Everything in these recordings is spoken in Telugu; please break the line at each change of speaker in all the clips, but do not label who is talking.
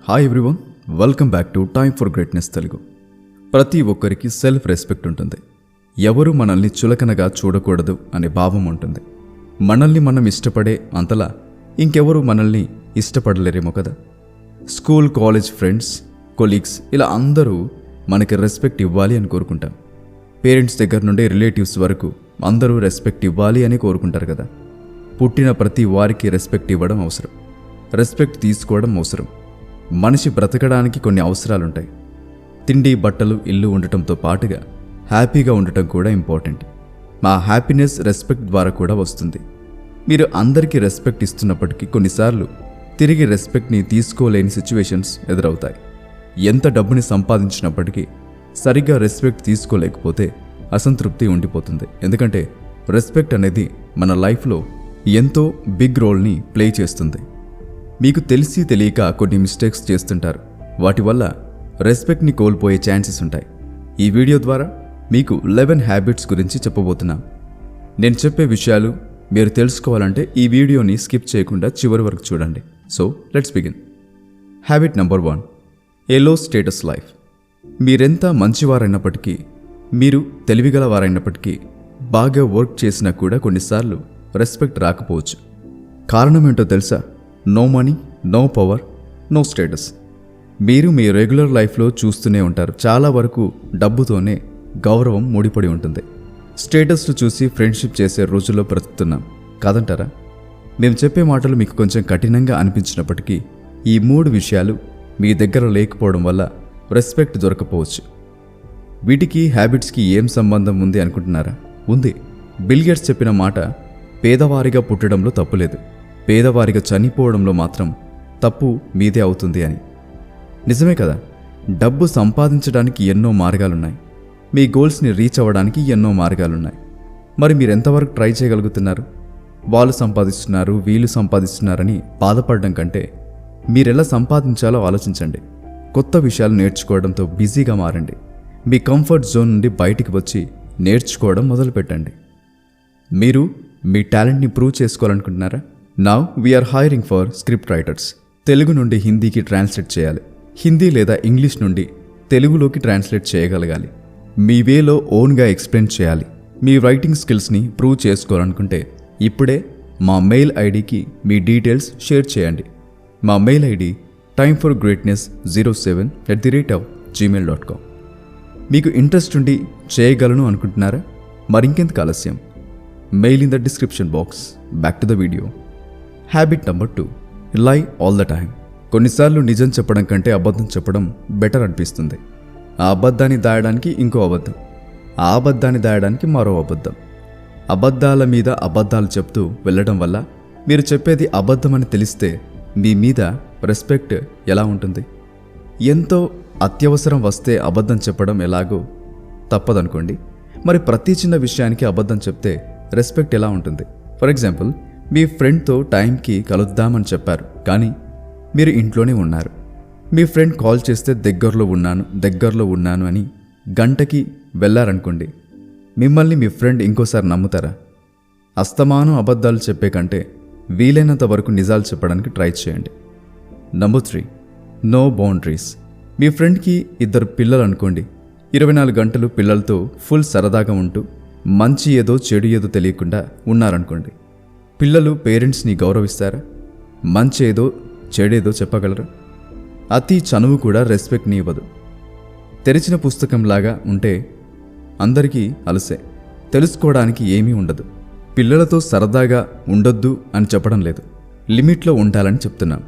Hi everyone, welcome back to time for greatness Telugu. ప్రతి ఒక్కరికి సెల్ఫ్ రెస్పెక్ట్ ఉంటుంది. ఎవరు మనల్ని చులకనగా చూడకూడదు అనే భావం ఉంటుంది. మనల్ని మనం ఇష్టపడే అంతలా ఇంకెవరు మనల్ని ఇష్టపడలేరేమో కదా. స్కూల్, కాలేజ్ ఫ్రెండ్స్, కొలీగ్స్ ఇలా అందరూ మనకి రెస్పెక్ట్ ఇవ్వాలి అని కోరుకుంటాం. పేరెంట్స్ దగ్గర నుండి రిలేటివ్స్ వరకు అందరూ రెస్పెక్ట్ ఇవ్వాలి అని కోరుకుంటారు కదా. పుట్టిన ప్రతి వారికి రెస్పెక్ట్ ఇవ్వడం అవసరం, రెస్పెక్ట్ తీసుకోవడం అవసరం. మనిషి బ్రతకడానికి కొన్ని అవసరాలుంటాయి. తిండి, బట్టలు, ఇల్లు ఉండటంతో పాటుగా హ్యాపీగా ఉండటం కూడా ఇంపార్టెంట్. మా హ్యాపీనెస్ రెస్పెక్ట్ ద్వారా కూడా వస్తుంది. మీరు అందరికీ రెస్పెక్ట్ ఇస్తున్నప్పటికీ కొన్నిసార్లు తిరిగి రెస్పెక్ట్ని తీసుకోలేని సిచ్యువేషన్స్ ఎదురవుతాయి. ఎంత డబ్బుని సంపాదించినప్పటికీ సరిగ్గా రెస్పెక్ట్ తీసుకోలేకపోతే అసంతృప్తి ఉండిపోతుంది. ఎందుకంటే రెస్పెక్ట్ అనేది మన లైఫ్లో ఎంతో బిగ్ రోల్ని ప్లే చేస్తుంది. మీకు తెలిసి తెలియక కొన్ని మిస్టేక్స్ చేస్తుంటారు. వాటి వల్ల రెస్పెక్ట్ని కోల్పోయే ఛాన్సెస్ ఉంటాయి. ఈ వీడియో ద్వారా మీకు 11 హ్యాబిట్స్ గురించి చెప్పబోతున్నాం. నేను చెప్పే విషయాలు మీరు తెలుసుకోవాలంటే ఈ వీడియోని స్కిప్ చేయకుండా చివరి వరకు చూడండి. So let's begin. Habit number 1, ఏ లో స్టేటస్ లైఫ్. మీరెంత మంచివారైనప్పటికీ, మీరు తెలివిగల వారైనప్పటికీ, బాగా వర్క్ చేసినా కూడా కొన్నిసార్లు రెస్పెక్ట్ రాకపోవచ్చు. కారణం ఏంటో తెలుసా? No money, no power, no status. మీరు మీ రెగ్యులర్ లైఫ్లో చూస్తూనే ఉంటారు. చాలా వరకు డబ్బుతోనే గౌరవం ముడిపడి ఉంటుంది. స్టేటస్లు చూసి ఫ్రెండ్షిప్ చేసే రోజుల్లో బ్రతుకుతున్నాం కాదంటారా? మేము చెప్పే మాటలు మీకు కొంచెం కఠినంగా అనిపించినప్పటికీ ఈ 3 విషయాలు మీ దగ్గర లేకపోవడం వల్ల రెస్పెక్ట్ దొరకపోవచ్చు. వీటికి హ్యాబిట్స్కి ఏం సంబంధం ఉంది అనుకుంటున్నారా? ఉంది. బిల్ గేట్స్ చెప్పిన మాట, పేదవారిగా పుట్టడంలో తప్పులేదు, పేదవారిగా చనిపోవడంలో మాత్రం తప్పు మీదే అవుతుంది అని. నిజమే కదా. డబ్బు సంపాదించడానికి ఎన్నో మార్గాలున్నాయి. మీ గోల్స్ని రీచ్ అవ్వడానికి ఎన్నో మార్గాలున్నాయి. మరి మీరు ఎంతవరకు ట్రై చేయగలుగుతున్నారు? వాళ్ళు సంపాదిస్తున్నారు, వీళ్ళు సంపాదిస్తున్నారని బాధపడడం కంటే మీరెలా సంపాదించాలో ఆలోచించండి. కొత్త విషయాలు నేర్చుకోవడంతో బిజీగా మారండి. మీ కంఫర్ట్ జోన్ నుండి బయటికి వచ్చి నేర్చుకోవడం మొదలుపెట్టండి. మీరు మీ టాలెంట్ని ప్రూవ్ చేసుకోవాలనుకుంటున్నారా? Now we're hiring for script writers. Telugu నుండి హిందీకి ట్రాన్స్లేట్ చేయాలి, హిందీ లేదా ఇంగ్లీష్ నుండి తెలుగులోకి ట్రాన్స్లేట్ చేయగలగాలి, మీ వేలో ఓన్గా ఎక్స్ప్లెయిన్ చేయాలి. మీ రైటింగ్ స్కిల్స్ని ప్రూవ్ చేసుకోవాలనుకుంటే ఇప్పుడే మా మెయిల్ ఐడికి మీ డీటెయిల్స్ షేర్ చేయండి. మా మెయిల్ ఐడి timeforgreatness07@gmail.com. మీకు ఇంట్రెస్ట్ ఉండి చేయగలను అనుకుంటున్నారా? మరింకెందుకు ఆలస్యం? Mail in the description box. Back to the video. Habit number 2, లై ఆల్ ద టైమ్. కొన్నిసార్లు నిజం చెప్పడం కంటే అబద్ధం చెప్పడం బెటర్ అనిపిస్తుంది. ఆ అబద్ధాన్ని దాయడానికి ఇంకో అబద్ధం, ఆ అబద్ధాన్ని దాయడానికి మరో అబద్ధం. అబద్ధాల మీద అబద్ధాలు చెప్తూ వెళ్ళడం వల్ల మీరు చెప్పేది అబద్ధమని తెలిస్తే మీ మీద రెస్పెక్ట్ ఎలా ఉంటుంది? ఎంతో అత్యవసరం వస్తే అబద్ధం చెప్పడం ఎలాగో తప్పదనుకోండి. మరి ప్రతి చిన్న విషయానికి అబద్ధం చెప్తే రెస్పెక్ట్ ఎలా ఉంటుంది? ఫర్ ఎగ్జాంపుల్, మీ ఫ్రెండ్తో టైంకి కలుద్దామని చెప్పారు, కానీ మీరు ఇంట్లోనే ఉన్నారు. మీ ఫ్రెండ్ కాల్ చేస్తే దగ్గరలో ఉన్నాను అని గంటకి వెళ్ళారనుకోండి. మిమ్మల్ని మీ ఫ్రెండ్ ఇంకోసారి నమ్ముతారా? అస్తమానం అబద్ధాలు చెప్పే కంటే వీలైనంత వరకు నిజాలు చెప్పడానికి ట్రై చేయండి. Number 3, no boundaries. మీ ఫ్రెండ్కి 2 పిల్లలు అనుకోండి. 24 గంటలు పిల్లలతో ఫుల్ సరదాగా ఉంటూ మంచి ఏదో చెడు ఏదో తెలియకుండా ఉన్నారనుకోండి. పిల్లలు పేరెంట్స్ని గౌరవిస్తారా? మంచి ఏదో చెడేదో చెప్పగలరా? అతి చనువు కూడా రెస్పెక్ట్ని ఇవ్వదు. తెరిచిన పుస్తకంలాగా ఉంటే అందరికీ అలసే, తెలుసుకోవడానికి ఏమీ ఉండదు. పిల్లలతో సరదాగా ఉండొద్దు అని చెప్పడం లేదు, లిమిట్లో ఉండాలని చెప్తున్నాం.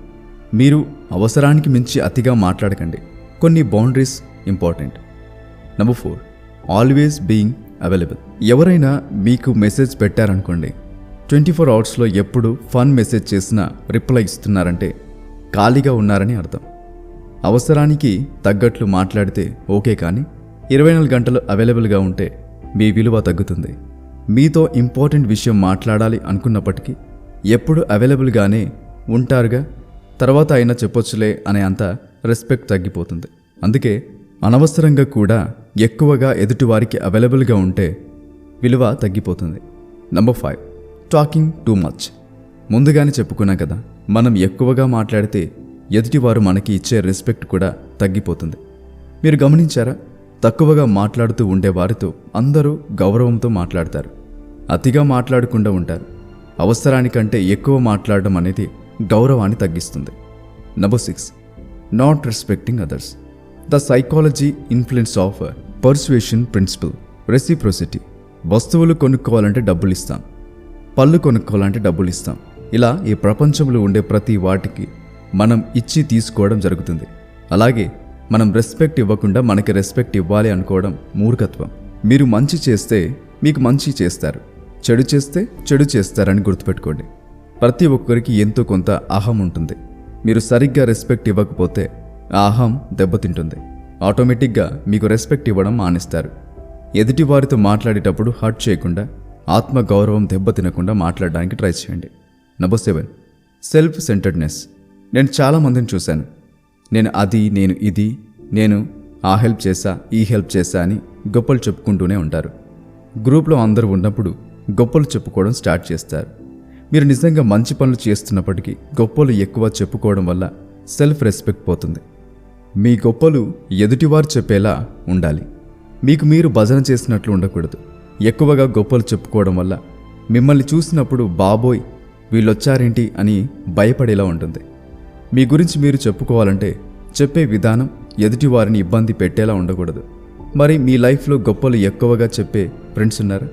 మీరు అవసరానికి మించి అతిగా మాట్లాడకండి. కొన్ని boundaries important. Number 4, always being available. ఎవరైనా మీకు మెసేజ్ పెట్టారనుకోండి, 24 అవర్స్లో ఎప్పుడు ఫన్ మెసేజ్ చేసినా రిప్లై ఇస్తున్నారంటే ఖాళీగా ఉన్నారని అర్థం. అవసరానికి తగ్గట్లు మాట్లాడితే ఓకే, కానీ 24 గంటలు అవైలబుల్గా ఉంటే మీ విలువ తగ్గుతుంది. మీతో ఇంపార్టెంట్ విషయం మాట్లాడాలి అనుకున్నప్పటికీ ఎప్పుడు అవైలబుల్గానే ఉంటారుగా, తర్వాత అయినా చెప్పొచ్చులే అనే అంత రెస్పెక్ట్ తగ్గిపోతుంది. అందుకే అనవసరంగా కూడా ఎక్కువగా ఎదుటివారికి అవైలబుల్గా ఉంటే విలువ తగ్గిపోతుంది. Number 5, talking too much. ముందుగానే చెప్పుకున్నాం కదా, మనం ఎక్కువగా మాట్లాడితే ఎదుటివారు మనకి ఇచ్చే రెస్పెక్ట్ కూడా తగ్గిపోతుంది. మీరు గమనించారా, తక్కువగా మాట్లాడుతూ ఉండే వారితో అందరూ గౌరవంతో మాట్లాడతారు, అతిగా మాట్లాడకుండా ఉంటారు. అవసరానికంటే ఎక్కువ మాట్లాడడం అనేది గౌరవాన్ని తగ్గిస్తుంది. Number 6, not respecting others. The psychology influence of persuasion principle. Reciprocity. వస్తువులు కొనుక్కోవాలంటే డబ్బులు ఇస్తాం, పళ్ళు కొనుక్కోవాలంటే డబ్బులు ఇస్తాం. ఇలా ఈ ప్రపంచంలో ఉండే ప్రతి వాటికి మనం ఇచ్చి తీసుకోవడం జరుగుతుంది. అలాగే మనం రెస్పెక్ట్ ఇవ్వకుండా మనకి రెస్పెక్ట్ ఇవ్వాలి అనుకోవడం మూర్ఖత్వం. మీరు మంచి చేస్తే మీకు మంచి చేస్తారు, చెడు చేస్తే చెడు చేస్తారని గుర్తుపెట్టుకోండి. ప్రతి ఒక్కరికి ఎంతో కొంత అహం ఉంటుంది. మీరు సరిగ్గా రెస్పెక్ట్ ఇవ్వకపోతే ఆ అహం దెబ్బతింటుంది. ఆటోమేటిక్గా మీకు రెస్పెక్ట్ ఇవ్వడం మానేస్తారు. ఎదుటి వారితో మాట్లాడేటప్పుడు హర్ట్ చేయకుండా, ఆత్మగౌరవం దెబ్బతినకుండా మాట్లాడడానికి ట్రై చేయండి. Number 7, self centredness. నేను చాలామందిని చూశాను. నేను అది, నేను ఇది, నేను ఆ హెల్ప్ చేశా, ఈ హెల్ప్ చేశా అని గొప్పలు చెప్పుకుంటూనే ఉంటారు. గ్రూప్లో అందరూ ఉన్నప్పుడు గొప్పలు చెప్పుకోవడం స్టార్ట్ చేస్తారు. మీరు నిజంగా మంచి పనులు చేస్తున్నప్పటికీ గొప్పలు ఎక్కువ చెప్పుకోవడం వల్ల సెల్ఫ్ రెస్పెక్ట్ పోతుంది. మీ గొప్పలు ఎదుటివారు చెప్పేలా ఉండాలి. మీకు మీరు భజన చేసినట్లు ఉండకూడదు. ఎక్కువగా గొప్పలు చెప్పుకోవడం వల్ల మిమ్మల్ని చూసినప్పుడు బాబోయ్ వీళ్ళొచ్చారేంటి అని భయపడేలా ఉంటుంది. మీ గురించి మీరు చెప్పుకోవాలంటే చెప్పే విధానం ఎదుటివారిని ఇబ్బంది పెట్టేలా ఉండకూడదు. మరి మీ లైఫ్లో గొప్పలు ఎక్కువగా చెప్పే ఫ్రెండ్స్ ఉన్నారు?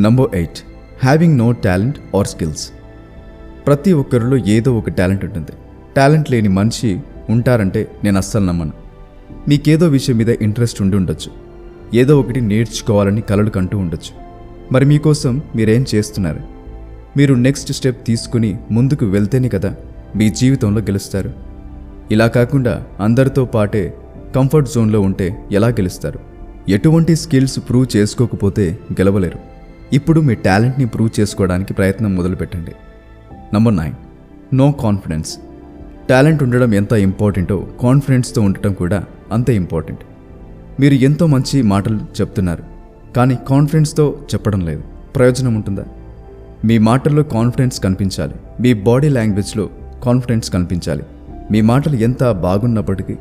Number 8, having no talent or skills. ప్రతి ఒక్కరిలో ఏదో ఒక టాలెంట్ ఉంటుంది. టాలెంట్ లేని మనిషి ఉంటారంటే నేను అస్సలు నమ్మను. మీకేదో విషయం మీద ఇంట్రెస్ట్ ఉండి ఉండొచ్చు, ఏదో ఒకటి నేర్చుకోవాలని కలలు కంటూ ఉండొచ్చు. మరి మీకోసం మీరేం చేస్తున్నారు? మీరు నెక్స్ట్ స్టెప్ తీసుకుని ముందుకు వెళ్తేనే కదా మీ జీవితంలో గెలుస్తారు. ఇలా కాకుండా అందరితో పాటే కంఫర్ట్ జోన్లో ఉంటే ఎలా గెలుస్తారు? ఎటువంటి స్కిల్స్ ప్రూవ్ చేసుకోకపోతే గెలవలేరు. ఇప్పుడు మీ టాలెంట్ని ప్రూవ్ చేసుకోవడానికి ప్రయత్నం మొదలుపెట్టండి. Number 9, no confidence. టాలెంట్ ఉండడం ఎంత ఇంపార్టెంటో కాన్ఫిడెన్స్తో ఉండటం కూడా అంతే ఇంపార్టెంట్. మీరు ఎంతో మంచి మాటలు చెప్తున్నారు, కానీ కాన్ఫిడెన్స్తో చెప్పడం లేదు. ప్రయోజనం ఉంటుందా? మీ మాటల్లో కాన్ఫిడెన్స్ కనిపించాలి, మీ బాడీ లాంగ్వేజ్లో కాన్ఫిడెన్స్ కనిపించాలి. మీ మాటలు ఎంత బాగున్నప్పటికీ,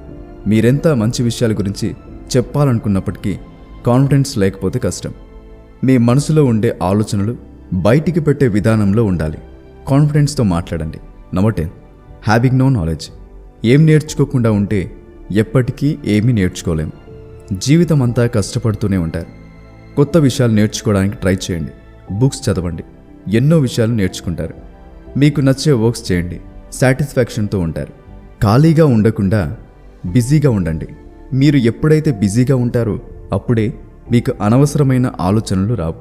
మీరెంత మంచి విషయాల గురించి చెప్పాలనుకున్నప్పటికీ కాన్ఫిడెన్స్ లేకపోతే కష్టం. మీ మనసులో ఉండే ఆలోచనలు బయటికి పెట్టే విధానంలో ఉండాలి. కాన్ఫిడెన్స్తో మాట్లాడండి. Number 10, having no knowledge. ఏం నేర్చుకోకుండా ఉంటే ఎప్పటికీ ఏమీ నేర్చుకోలేము. జీవితం అంతా కష్టపడుతూనే ఉంటారు. కొత్త విషయాలు నేర్చుకోవడానికి ట్రై చేయండి. బుక్స్ చదవండి, ఎన్నో విషయాలు నేర్చుకుంటారు. మీకు నచ్చే వర్క్స్ చేయండి, సాటిస్ఫాక్షన్తో ఉంటారు. ఖాళీగా ఉండకుండా బిజీగా ఉండండి. మీరు ఎప్పుడైతే బిజీగా ఉంటారో అప్పుడే మీకు అనవసరమైన ఆలోచనలు రావు.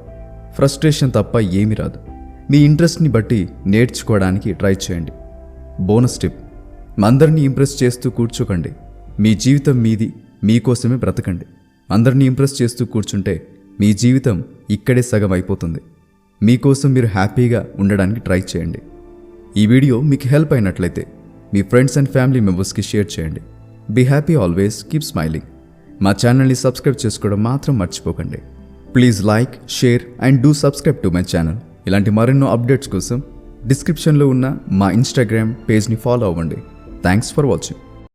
ఫ్రస్ట్రేషన్ తప్ప ఏమీ రాదు. మీ ఇంట్రెస్ట్ని బట్టి నేర్చుకోవడానికి ట్రై చేయండి. బోనస్ టిప్, అందరినీ ఇంప్రెస్ చేస్తూ కూర్చోకండి. మీ జీవితం మీది, మీకోసమే బ్రతకండి. అందరినీ ఇంప్రెస్ చేస్తూ కూర్చుంటే మీ జీవితం ఇక్కడే సగం అయిపోతుంది. మీకోసం మీరు హ్యాపీగా ఉండడానికి ట్రై చేయండి. ఈ వీడియో మీకు హెల్ప్ అయినట్లయితే మీ ఫ్రెండ్స్ అండ్ ఫ్యామిలీ మెంబర్స్కి షేర్ చేయండి. Be happy always, keep smiling. మా ఛానల్ని సబ్స్క్రైబ్ చేసుకోవడం మాత్రం మర్చిపోకండి. Please like, share and do subscribe to my channel. ఇలాంటి మరెన్నో అప్డేట్స్ కోసం డిస్క్రిప్షన్లో ఉన్న మా ఇన్స్టాగ్రామ్ పేజ్ని ఫాలో అవ్వండి. Thanks for watching.